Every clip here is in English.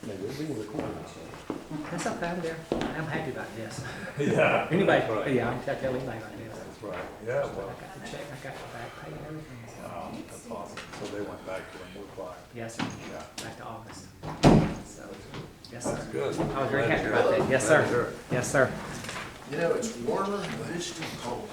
Maybe we're being recorded, so. That's okay, I'm there. I'm happy about this. Yeah. Anybody, That's right. yeah, I'm tell anybody about this. That's right. Yeah, I well, got the check, I got the back pay and everything. So. wow, that's awesome. So they went back to a new client. Yes, sir. Yeah. Back to August. So, yes, That's sir. good. I was very happy about that. Yes, sir. Yes, sir. You know, it's warmer, but it's still cold.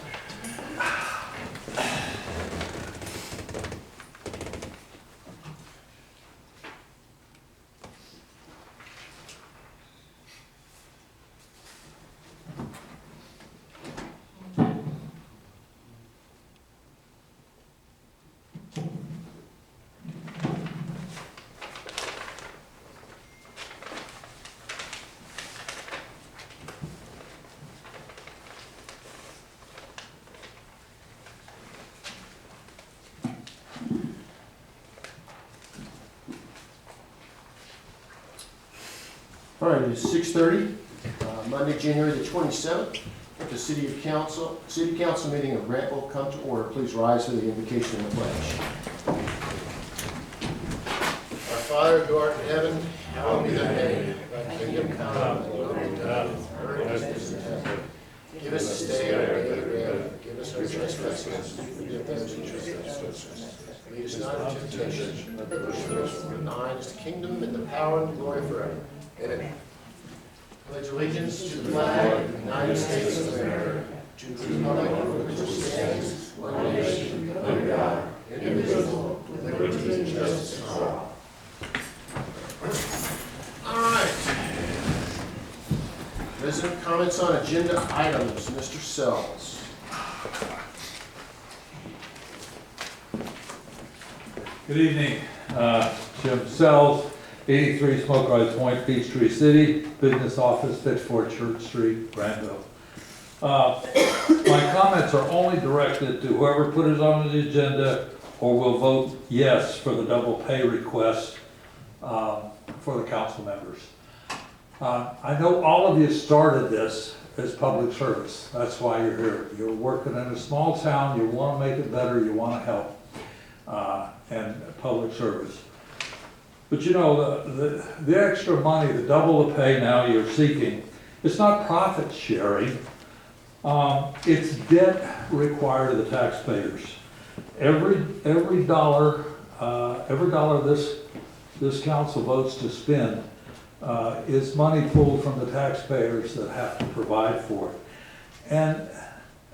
All right, it's 6:30, Monday, January the 27th. At the City Council meeting of Grantville come to order. Please rise for the invocation of the pledge. Our Father who art in heaven, hallowed be thy name. Thy kingdom come, thy will be done on earth as it is in heaven. Give us this day our daily bread. Forgive us our trespasses. Forgive those who trespass against us. Lead us not into temptation, but deliver us from thine is the kingdom and the power and the glory forever. Amen. Pledge allegiance to the flag of the United States of America, to the republic for which it stands, one nation, under God, indivisible, with liberty and justice for all. All right. Resident comments on agenda items. Mr. Sells. Good evening, Jim Sells, 83 Smoke Rise Point, Peachtree City, Business Office, 54 Church Street, Grantville. My comments are only directed to whoever put it on the agenda or will vote yes for the double pay request for the council members. I know all of you started this as public service. That's why you're here. You're working in a small town, you want to make it better, you want to help, and public service. But you know, the extra money, the double the pay now you're seeking, it's not profit sharing. It's debt required of the taxpayers. Every dollar this council votes to spend is money pulled from the taxpayers that have to provide for it. And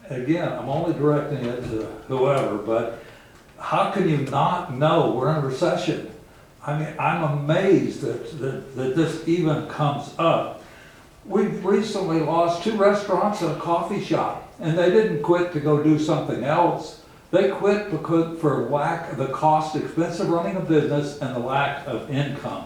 again, I'm only directing it to whoever, but how can you not know we're in a recession? I mean, I'm amazed that this even comes up. We've recently lost 2 restaurants and a coffee shop, and they didn't quit to go do something else. They quit because for lack of the cost, expense of running a business and the lack of income.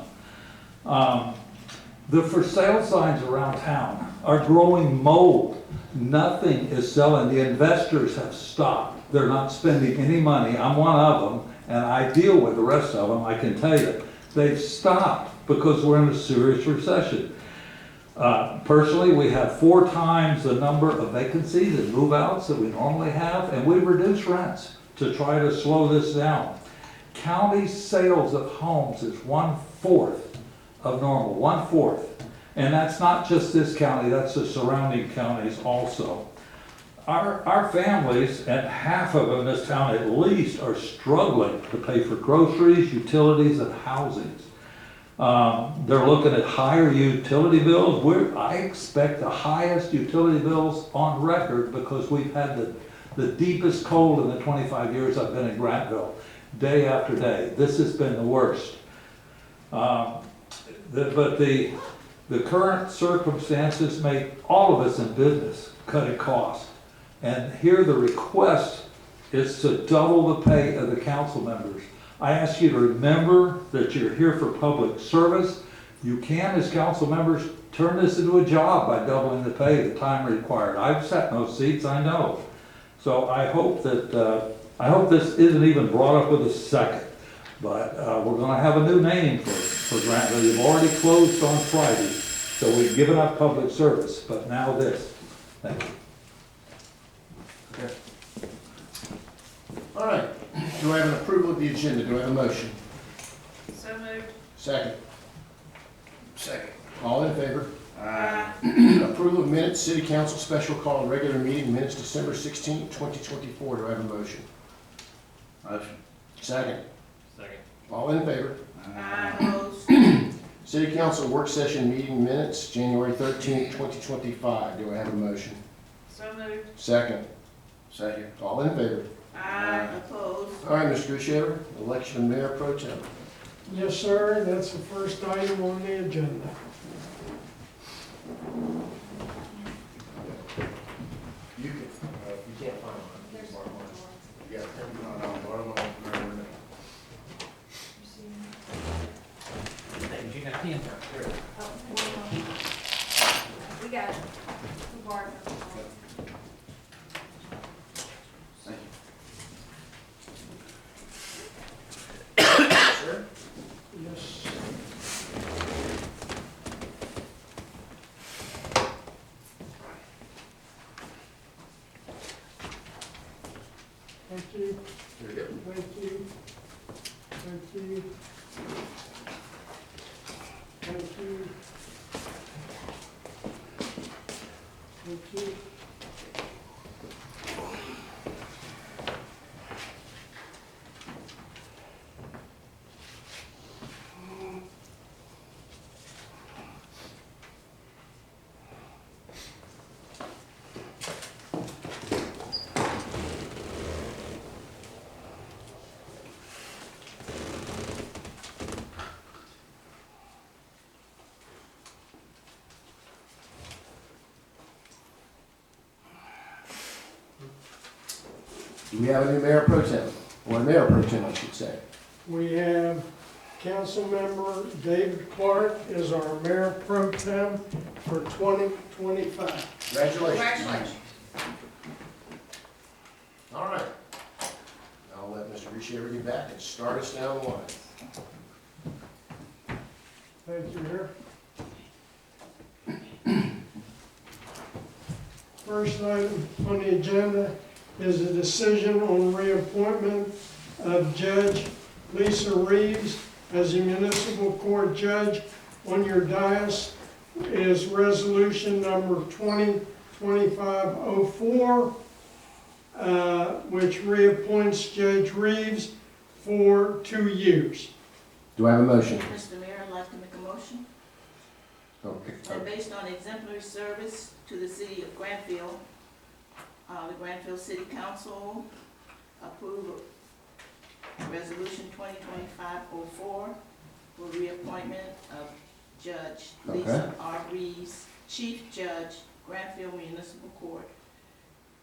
The for sale signs around town are growing mold. Nothing is selling. The investors have stopped. They're not spending any money. I'm one of them, and I deal with the rest of them, I can tell you. They've stopped because we're in a serious recession. Personally, we have 4 times the number of vacancies and move-outs that we normally have, and we've reduced rents to try to slow this down. County sales of homes is 1/4 of normal, 1/4. And that's not just this county, that's the surrounding counties also. Our families, and half of them in this town at least, are struggling to pay for groceries, utilities, and housings. They're looking at higher utility bills. I expect the highest utility bills on record because we've had the deepest cold in the 25 years I've been in Grantville, day after day. This has been the worst. But the current circumstances make all of us in business cutting costs. And here the request is to double the pay of the council members. I ask you to remember that you're here for public service. You can, as council members, turn this into a job by doubling the pay, the time required. I've sat in those seats, I know. So I hope this isn't even brought up with a second. But we're going to have a new name for Grantville. You've already closed on Friday, so we've given up public service. But now this. Thank you. Okay. All right. Do I have an approval of the agenda? Do I have a motion? So moved. Second. Second. All in favor? Aye. Approval of minutes, city council special call and regular meeting minutes December 16, 2024. Do I have a motion? Motion. Second. Second. All in favor? Aye. Opposed? City council work session meeting minutes January 13, 2025. Do I have a motion? So moved. Second. Second. All in favor? Aye. Opposed? All right, Mr. Grishaber, election of mayor pro tem. Yes, sir, that's the first item on the agenda. You can, you can't find one. There's Borrow one. one. You got them, borrow one. You got a pen? Oh, one more. We got it. We borrowed it. Thank you. Sir? Yes. Thank you, There you go. thank you, thank you. Thank you. Thank you. Do we have a new mayor pro tem? Or a mayor pro tem, I should say. We have Councilmember David Clark is our mayor pro tem for 2025. Congratulations. Congratulations. All right. I'll let Mr. Grishaber get back and start us down the line. Thank you, Mayor. First item on the agenda is a decision on reappointment of Judge Lisa Reeves as a municipal court judge. On your dais is resolution number 2025-04, which reappoints Judge Reeves for 2 years. Do I have a motion? Mr. Mayor, I'd like to make a motion Okay. that based on exemplary service to the city of Grantville, the Grantville City Council approve resolution 2025-04 for reappointment of Judge Lisa R. Reeves, Chief Judge, Grantville Municipal Court.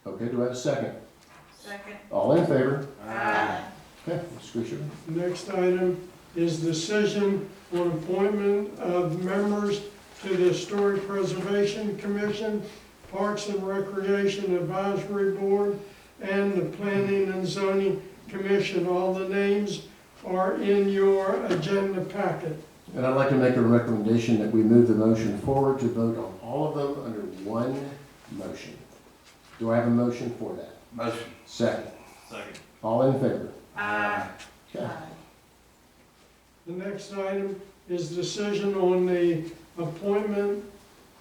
Okay, do I have a second? Second. All in favor? Aye. Okay, Mr. Grishaber. Next item is decision on appointment of members to the Historic Preservation Commission, Parks and Recreation Advisory Board, and the Planning and Zoning Commission. All the names are in your agenda packet. And I'd like to make a recommendation that we move the motion forward to vote on all of them under one motion. Do I have a motion for that? Motion. Second. Second. All in favor? Aye. Okay. The next item is decision on the appointment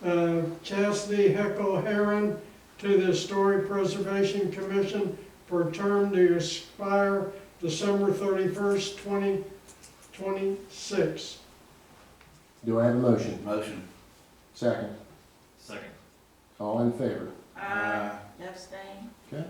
of Chastity Heckle Heron to the Historic Preservation Commission for a term to expire December 31st, 2026. Do I have a motion? Motion. Second. Second. All in favor? Aye. Abstain. Okay.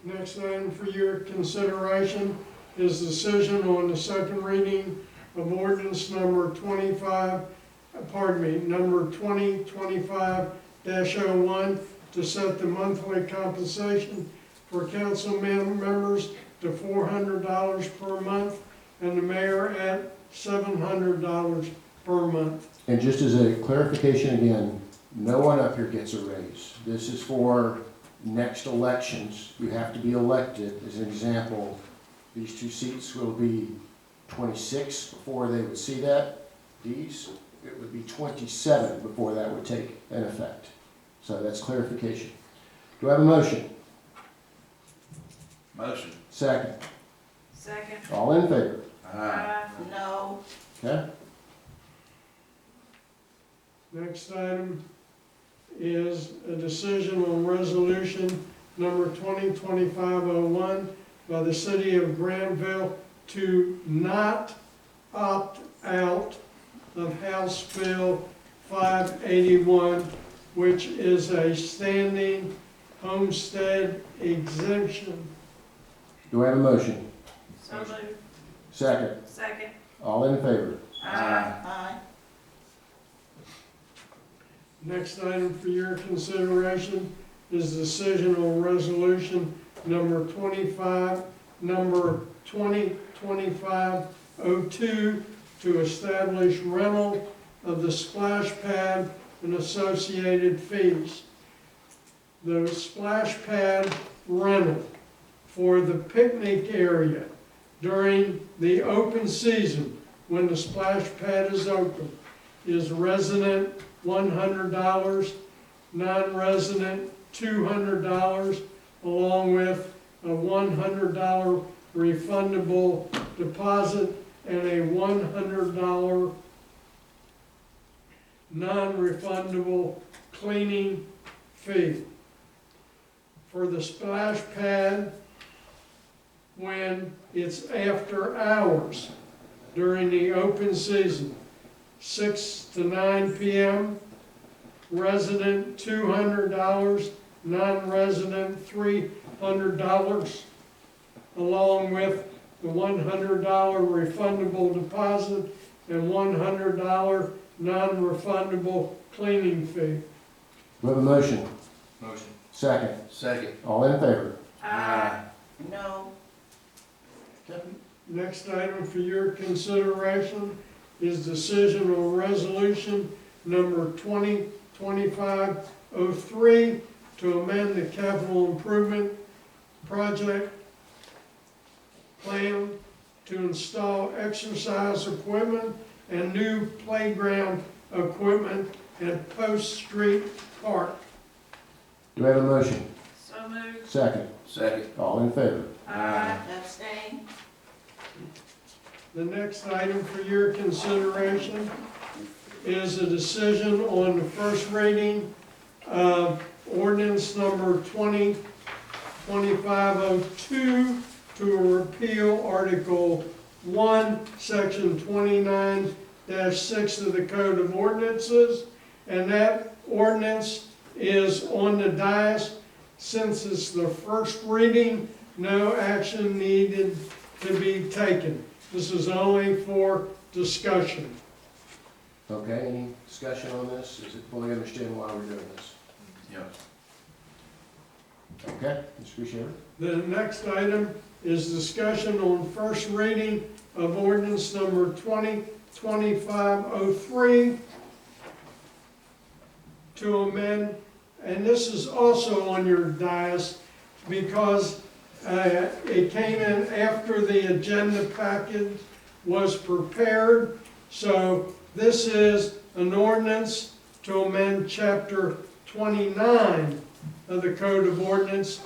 Next item for your consideration is decision on the second reading of ordinance number 2025-01 to set the monthly compensation for council members to $400 per month and the mayor at $700 per month. And just as a clarification again, no one up here gets a raise. This is for next elections. You have to be elected. As an example, these two seats will be 26 before they would see that. These, it would be 27 before that would take an effect. So that's clarification. Do I have a motion? Motion. Second. Second. All in favor? Aye. No. Okay? Next item is a decision on resolution number 2025-01 by the city of Grantville to not opt out of House Bill 581, which is a standing homestead exemption. Do I have a motion? So moved. Second. Second. All in favor? Aye. Next item for your consideration is decision on resolution number 2025-02 to establish rental of the splash pad and associated fees. The splash pad rental for the picnic area during the open season, when the splash pad is open, is resident $100, non-resident $200, along with a $100 refundable deposit and a $100 non-refundable cleaning fee. For the splash pad, when it's after hours during the open season, 6 to 9 p.m., resident $200, non-resident $300, along with the $100 refundable deposit and $100 non-refundable cleaning fee. We have a motion. Motion. Second. Second. All in favor? No. Next item for your consideration is decision on resolution number 2025-03 to amend the capital improvement project plan to install exercise equipment and new playground equipment at Post Street Park. Do we have a motion? So moved. Second. Second. All in favor? Abstain. The next item for your consideration is a decision on the first reading of ordinance number 2025-02 to repeal Article 1, Section 29-6 of the Code of Ordinances. And that ordinance is on the dais. Since it's the first reading, no action needed to be taken. This is only for discussion. Okay, any discussion on this? Is it fully understand why we're doing this? Yes. Okay, Mr. Boucher? The next item is discussion on first reading of ordinance number 2025-03 to amend, and this is also on your dais because it came in after the agenda package was prepared. So this is an ordinance to amend chapter 29 of the Code of Ordinance.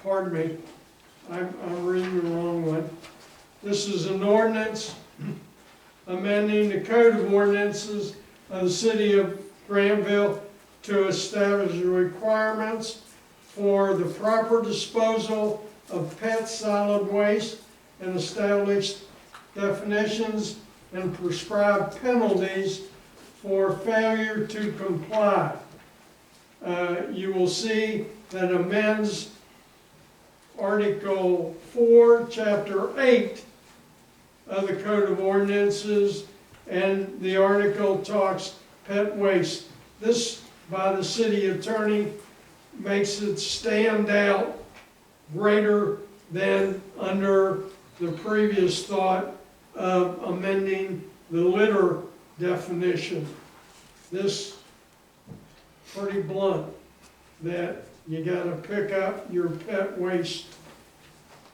Pardon me, I'm reading the wrong one. This is an ordinance amending the Code of Ordinances of the City of Grantville to establish the requirements for the proper disposal of pet solid waste and establish definitions and prescribe penalties for failure to comply. You will see that amends Article 4, Chapter 8 of the Code of Ordinances, and the article talks pet waste. This, by the city attorney, makes it stand out greater than under the previous thought of amending the litter definition. This pretty blunt, that you gotta pick up your pet waste.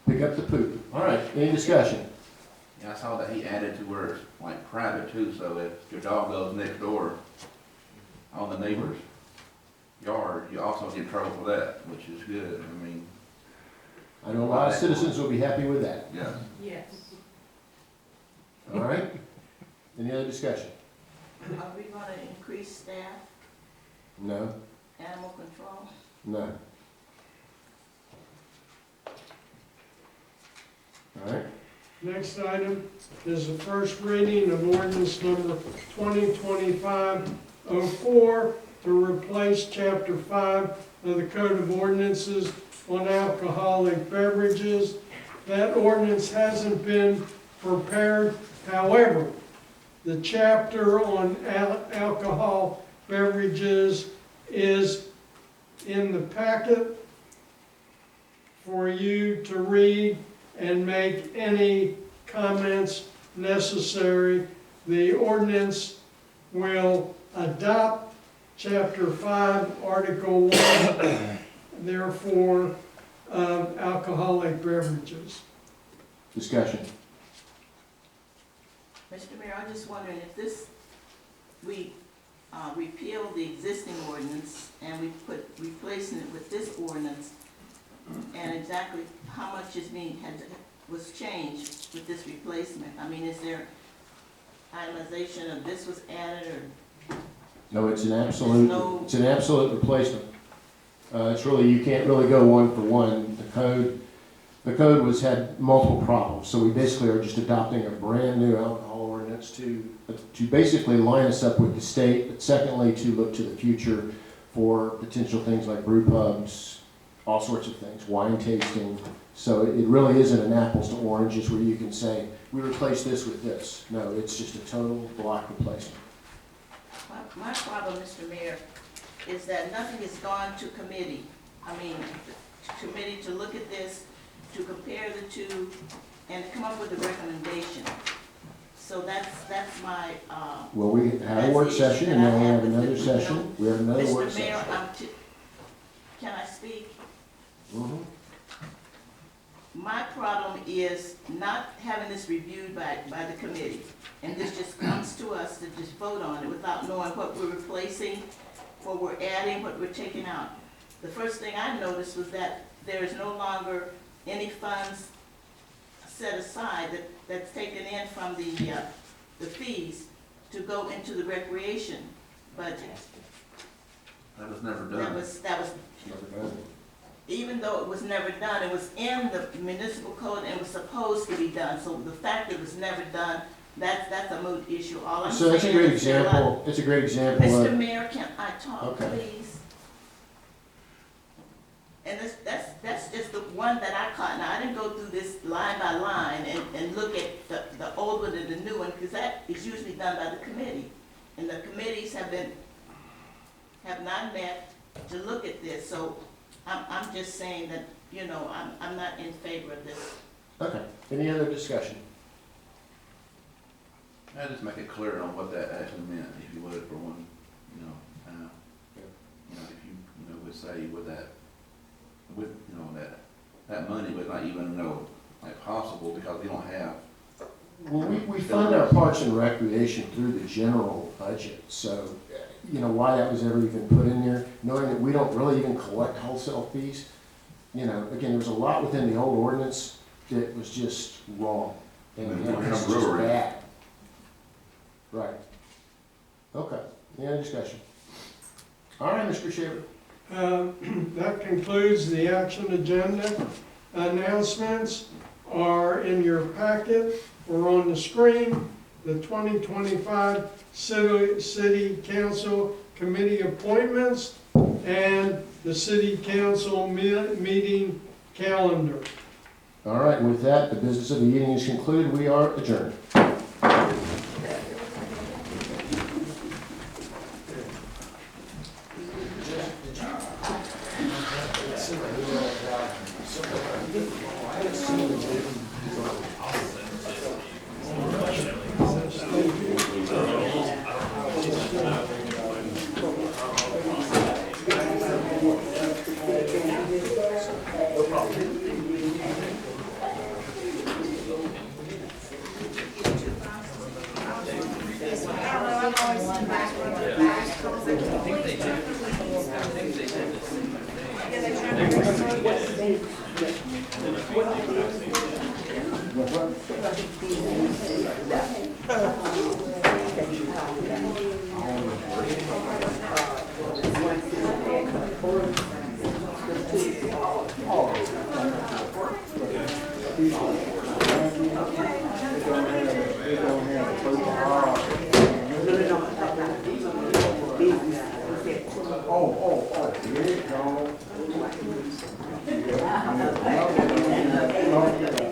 Pick up the poop. All right, any discussion? Yeah, I saw that he added to where it's like private too, so if your dog goes next door on the neighbor's yard, you also get in trouble for that, which is good. I mean, I know a lot of citizens will be happy with that. yeah. Yes. All right? Any other discussion? Are we gonna increase staff, No, animal control? no. All right, Next item is the first reading of ordinance number 2025-04 to replace chapter 5 of the Code of Ordinances on alcoholic beverages. That ordinance hasn't been prepared. However, the chapter on alcohol beverages is in the packet for you to read and make any comments necessary. The ordinance will adopt Chapter 5, Article 1, therefore, of alcoholic beverages. discussion. Mr. Mayor, I'm just wondering if we repeal the existing ordinance and we replacing it with this ordinance, and exactly how much was changed with this replacement? I mean, is there itemization of this was added, or? No, it's an No. absolute replacement. It's really, you can't really go one for one. The code had multiple problems, so we basically are just adopting a brand new alcohol ordinance to basically line us up with the state, but secondly, to look to the future for potential things like brew pubs, all sorts of things, wine tasting. So it really isn't an apples to oranges where you can say, we replace this with this. No, it's just a total block replacement. My problem, Mr. Mayor, is that nothing has gone to committee. I mean, committee to look at this, to compare the two, and to come up with a recommendation. So that's my, Well, we had a work session, and now we have another session. We have another work Mr. Mayor, session. can I speak? Mhm. My problem is not having this reviewed by the committee. And this just comes to us to just vote on it without knowing what we're replacing, what we're adding, what we're taking out. The first thing I noticed was that there is no longer any funds set aside that's taken in from the fees to go into the recreation budget. That was never That done. was, Never done. even though it was never done, it was in the municipal code and was supposed to be done. So the fact that it was never done, that's a moot issue. All I'm So that's a saying great is there are a lot- example, it's a great example Mr. of, Mayor, can I talk, Okay. please? And that's just the one that I caught. Now, I didn't go through this line by line and look at the old one and the new one, because that is usually done by the committee. And the committees have not met to look at this, so I'm just saying that, you know, I'm not in favor of this. okay. Any other discussion? I just make it clear on what that actually meant, if you would, for one, you know, if you would say with that money was not even, like possible because we don't have. Well, we fund our parks and recreation through the general budget, so, why that was ever even put in there, knowing that we don't really even collect wholesale fees. Again, there was a lot within the old ordinance that was just wrong. And Yeah, it's just brewery. bad. Right. Okay, any other discussion? All right, Mr. Shaver. That concludes the action agenda. Announcements are in your packet or on the screen. The 2025 City Council Committee appointments and the City Council meeting calendar. All right, and with that, the business of the evening is concluded. We are adjourned. Here it goes.